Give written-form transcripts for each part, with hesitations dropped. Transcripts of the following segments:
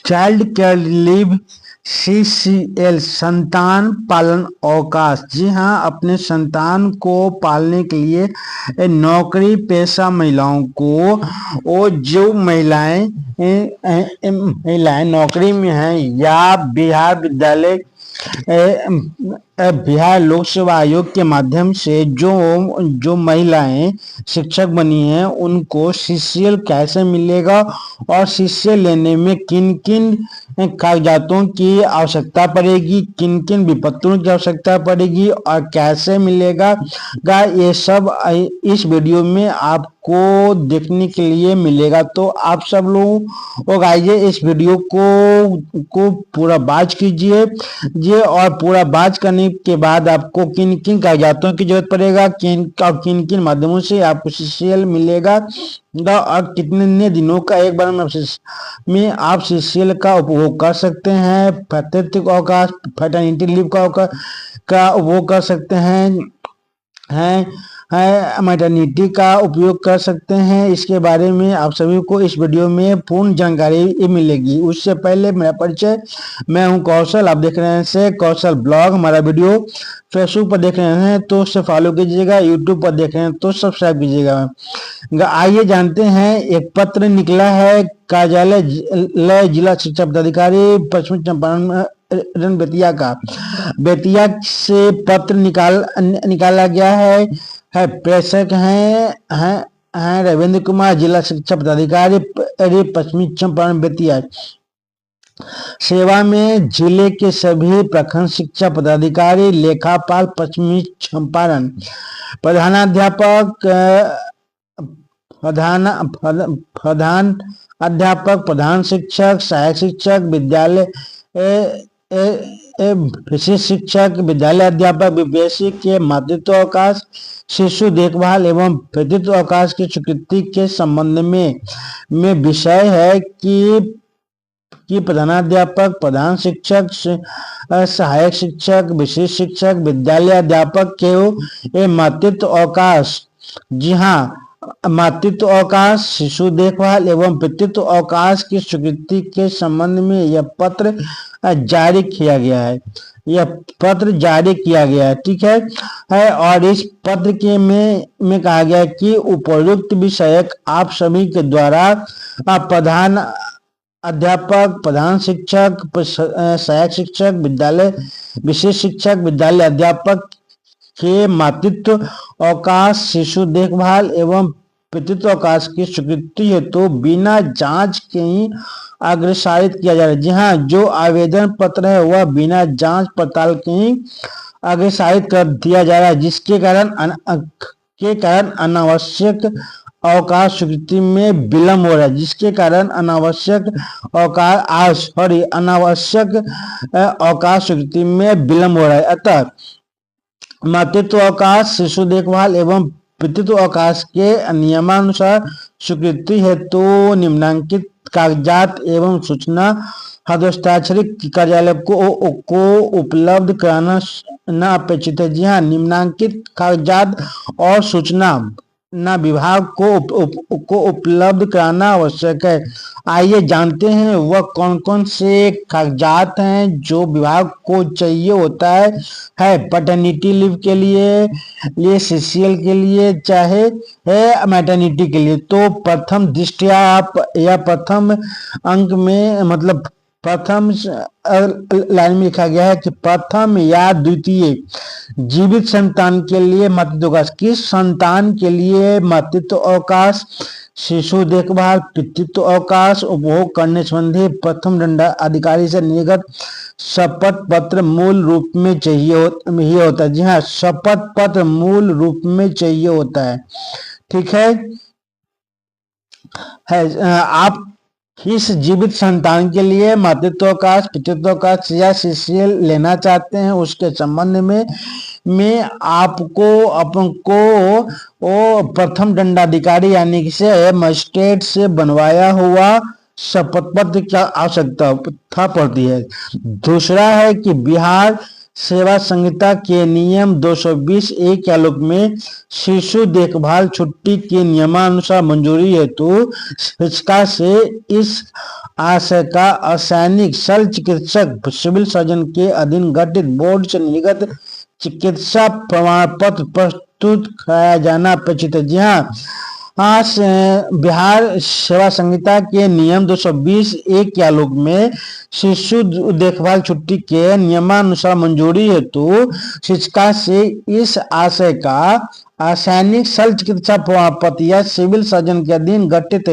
Child care leave CCL संतान पालन अवकाश। जी हाँ, अपने संतान को पालने के लिए नौकरी पेशा महिलाओं को, वो जो महिलाएं नौकरी में हैं या बिहार लोक सेवा आयोग के माध्यम से जो महिलाएं शिक्षक बनी हैं उनको CCL कैसे मिलेगा और CCL लेने में किन किन कागजातों की आवश्यकता पड़ेगी, किन किन विपत्तियों की आवश्यकता पड़ेगी और कैसे मिलेगा, ये सब इस वीडियो में आपको देखने के लिए मिलेगा। तो आप सब लोग आइए इस वीडियो को पूरा वॉच कीजिए और पूरा वॉच करने के बाद आपको किन किन कागजातों की जरूरत पड़ेगा, किन किन माध्यमों से आपको CCL मिलेगा और कितने दिनों का एक बार में आप CCL का उपभोग कर सकते हैं। पैतृत्व अवकाश, पैटर्निटी लीव का उपभोग कर सकते हैं मैटरनिटी का उपयोग कर सकते हैं। इसके बारे में आप सभी को इस वीडियो में पूर्ण जानकारी मिलेगी। उससे पहले मेरा परिचय, मैं हूं कौशल, आप देख रहे हैं कौशल ब्लॉग। हमारा वीडियो फेसबुक पर देख रहे हैं तो उसे फॉलो कीजिएगा, यूट्यूब पर देख रहे हैं तो सब्सक्राइब कीजिएगा। आइए जानते हैं, एक पत्र निकला है कार्यालय जिला शिक्षा पदाधिकारी पश्चिमी चंपारण बेतिया से पत्र निकाला गया है। प्रेषक हैं रविंद्र कुमार, जिला शिक्षा पदाधिकारी पश्चिमी चंपारण बेतिया। सेवा में जिले के सभी प्रखंड शिक्षा पदाधिकारी, लेखापाल पश्चिमी चंपारण, प्रधानाध्यापक, प्रधान शिक्षक, सहायक शिक्षक, विद्यालय विशेष शिक्षक, विद्यालय अध्यापक, BPSC के मातृत्व अवकाश, शिशु देखभाल एवं पितृत्व अवकाश की स्वीकृति के संबंध में विषय है कि प्रधानाध्यापक, प्रधान शिक्षक, सहायक शिक्षक, विशेष शिक्षक, विद्यालय अध्यापक के मातृत्व अवकाश, जी हाँ, मातृत्व अवकाश, शिशु देखभाल एवं पितृत्व अवकाश की स्वीकृति के संबंध में यह पत्र जारी किया गया है। ठीक है। और इस पत्र के में कहा गया है कि उपयुक्त विषयक आप सभी के द्वारा प्रधान अध्यापक, प्रधान शिक्षक, सहायक शिक्षक, विद्यालय विशेष शिक्षक, विद्यालय अध्यापक के मातृत्व अवकाश, शिशु देखभाल एवं पितृत्व अवकाश की स्वीकृति है तो बिना जांच के ही अग्रसारित किया जा रहा है। जी हाँ, जो आवेदन पत्र है वह बिना जांच पड़ताल के ही अग्रसारित कर दिया जा रहा है, जिसके कारण अनावश्यक अवकाश स्वीकृति में विलम्ब हो रहा है, जिसके कारण अनावश्यक अवकाश स्वीकृति में विलम्ब हो रहा है। अतः मातृत्व अवकाश, शिशु देखभाल एवं पितृत्व अवकाश के नियमानुसार स्वीकृति है तो निम्नांकित कागजात एवं सूचना हस्ताक्षरित कार्यालय को उपलब्ध कराना अपेक्षित है। जी हाँ, निम्नांकित कागजात और सूचना विभाग को उपलब्ध कराना आवश्यक है। आइए जानते हैं वह कौन कौन से कागजात हैं जो विभाग को चाहिए होता है पैटर्निटी लीव के लिए CCL के लिए, चाहे है मैटरनिटी के लिए। तो प्रथम दृष्टया आप या प्रथम अंक में, मतलब प्रथम लाइन में लिखा गया है कि प्रथम या द्वितीय जीवित संतान के लिए मातृत्व अवकाश, किस संतान के लिए मातृत्व अवकाश, शिशु देखभाल, पितृत्व अवकाश उपभोग करने संबंधी प्रथम दंडाधिकारी से निर्गत शपथ पत्र मूल रूप में चाहिए होता है। जी हाँ, शपथ पत्र मूल रूप में चाहिए होता है। ठीक है। आप किस जीवित संतान के लिए मातृत्व अवकाश, पितृत्व अवकाश या CCL लेना चाहते हैं उसके संबंध में आपको प्रथम दंडाधिकारी यानी कि मजिस्ट्रेट से बनवाया हुआ शपथ पत्र की आवश्यकता पड़ती है। दूसरा है कि बिहार सेवा संहिता के नियम 220 ए के आलोक में शिशु देखभाल छुट्टी की नियमानुसार मंजूरी हेतु शिक्षिका से इस आशय का असैनिक शल्य चिकित्सक सिविल सर्जन के अधीन गठित बोर्ड से निर्गत चिकित्सा प्रमाण पत्र प्रस्तुत कराया जाना अपेक्षित है। जी हाँ, आज बिहार सेवा संहिता के नियम 220 ए के आलोक में शिशु देखभाल छुट्टी के नियमानुसार मंजूरी हेतु शिक्षिका से इस आशय का असैनिक शल्य चिकित्सा प्रमाण पत्र या सिविल सर्जन के अधीन गठित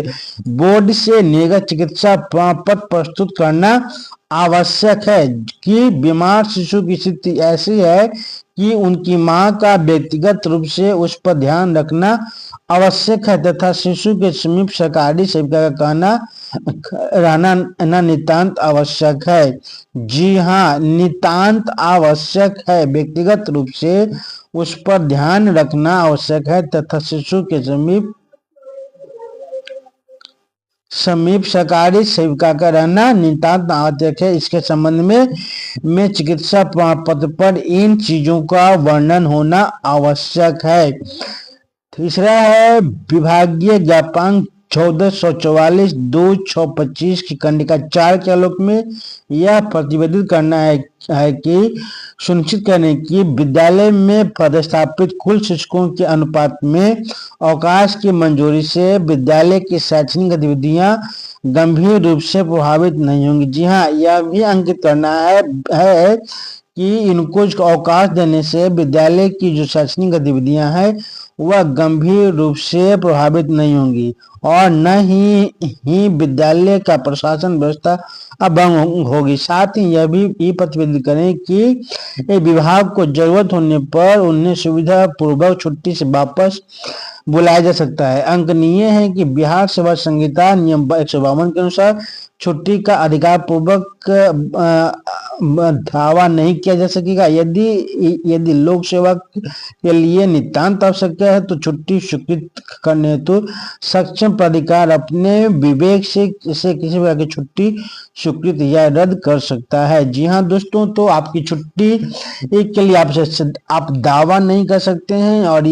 बोर्ड से निर्गत चिकित्सा प्रमाण पत्र प्रस्तुत करना आवश्यक है कि बीमार शिशु की स्थिति ऐसी है कि उनकी मां का व्यक्तिगत रूप से उस पर ध्यान रखना आवश्यक है तथा शिशु के समीप सरकारी सेविका का रहना नितांत आवश्यक है। जी हाँ, नितांत आवश्यक है। व्यक्तिगत रूप से उस पर ध्यान रखना आवश्यक है तथा शिशु के समीप सरकारी सेविका का रहना नितांत आवश्यक है। इसके संबंध में चिकित्सा प्रमाण पत्र पर इन चीजों का वर्णन होना आवश्यक है। तीसरा है विभागीय ज्ञापन 1444/2625 की खंडिका 4 के आलोक में यह प्रतिवेदित करना है कि सुनिश्चित करने की विद्यालय में पदस्थापित कुल शिक्षकों के अनुपात में अवकाश की मंजूरी से विद्यालय की शैक्षणिक गतिविधियां गंभीर रूप से प्रभावित नहीं होंगी। जी हाँ, यह भी अंकित करना है कि इनको अवकाश देने से विद्यालय की जो शैक्षणिक गतिविधियां हैं वह गंभीर रूप से प्रभावित नहीं होंगी और न ही विद्यालय का प्रशासन व्यवस्था अभंग होगी। साथ ही यह भी प्रतिवेदित करें कि विभाग को जरूरत होने पर उन्हें सुविधा पूर्वक छुट्टी से वापस बुलाया जा सकता है। अंकनीय है कि बिहार सेवा संहिता नियम 152 के अनुसार छुट्टी का अधिकार पूर्वक दावा नहीं किया जा सकेगा। यदि लोक सेवा के लिए नितांत आवश्यकता है तो छुट्टी स्वीकृत करने हेतु सक्षम प्राधिकार अपने विवेक से किसी प्रकार की छुट्टी स्वीकृत या रद्द कर सकता है। जी हाँ दोस्तों, तो आपकी छुट्टी के लिए आप दावा नहीं कर सकते हैं और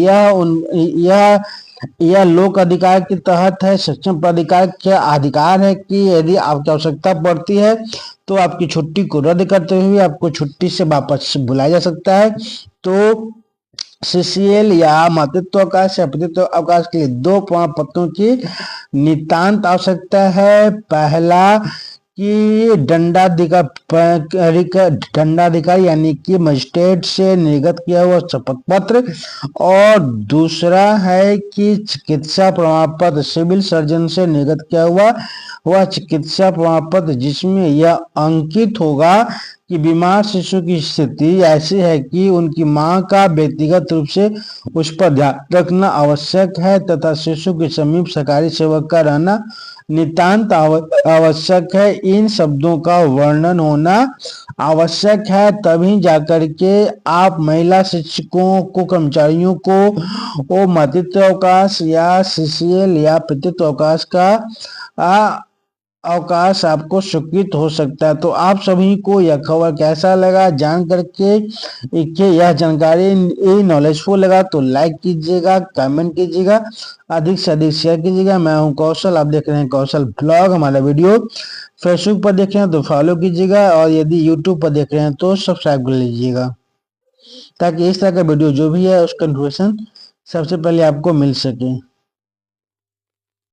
यह लोक अधिकार के तहत है। सक्षम प्राधिकार का अधिकार है कि यदि आपकी आवश्यकता पड़ती है तो आपकी छुट्टी को रद्द करते हुए आपको छुट्टी से वापस बुलाया जा सकता है। तो सीसीएल या मातृत्व अवकाश या पितृत्व अवकाश के लिए 2 प्रमाण पत्रों की नितांत आवश्यकता है। पहला कि दंडाधिकारी यानी कि मजिस्ट्रेट से निर्गत किया हुआ शपथ पत्र और दूसरा है कि चिकित्सा प्रमाण पत्र सिविल सर्जन से निर्गत किया हुआ चिकित्सा प्रमाण पत्र जिसमें यह अंकित होगा कि बीमार शिशु की स्थिति ऐसी है कि उनकी मां का व्यक्तिगत रूप से उस पर ध्यान रखना आवश्यक है तथा शिशु के समीप सरकारी सेवक का रहना नितांत आवश्यक है। इन शब्दों का वर्णन होना आवश्यक है, तभी जाकर के आप महिला शिक्षकों को कर्मचारियों को मातृत्व अवकाश या सीसीएल या पितृत्व अवकाश का अवकाश आपको स्वीकृत हो सकता है। तो आप सभी को यह खबर कैसा लगा जान करके यह जानकारी नॉलेजफुल लगा तो लाइक कीजिएगा, कमेंट कीजिएगा, अधिक से अधिक शेयर कीजिएगा। मैं हूं कौशल, आप देख रहे हैं कौशल ब्लॉग। हमारा वीडियो फेसबुक पर देख रहे हैं तो फॉलो कीजिएगा और यदि यूट्यूब पर देख रहे हैं तो सब्सक्राइब कर लीजिएगा ताकि इस तरह का वीडियो जो भी है उसका नोटिफिकेशन सबसे पहले आपको मिल सके।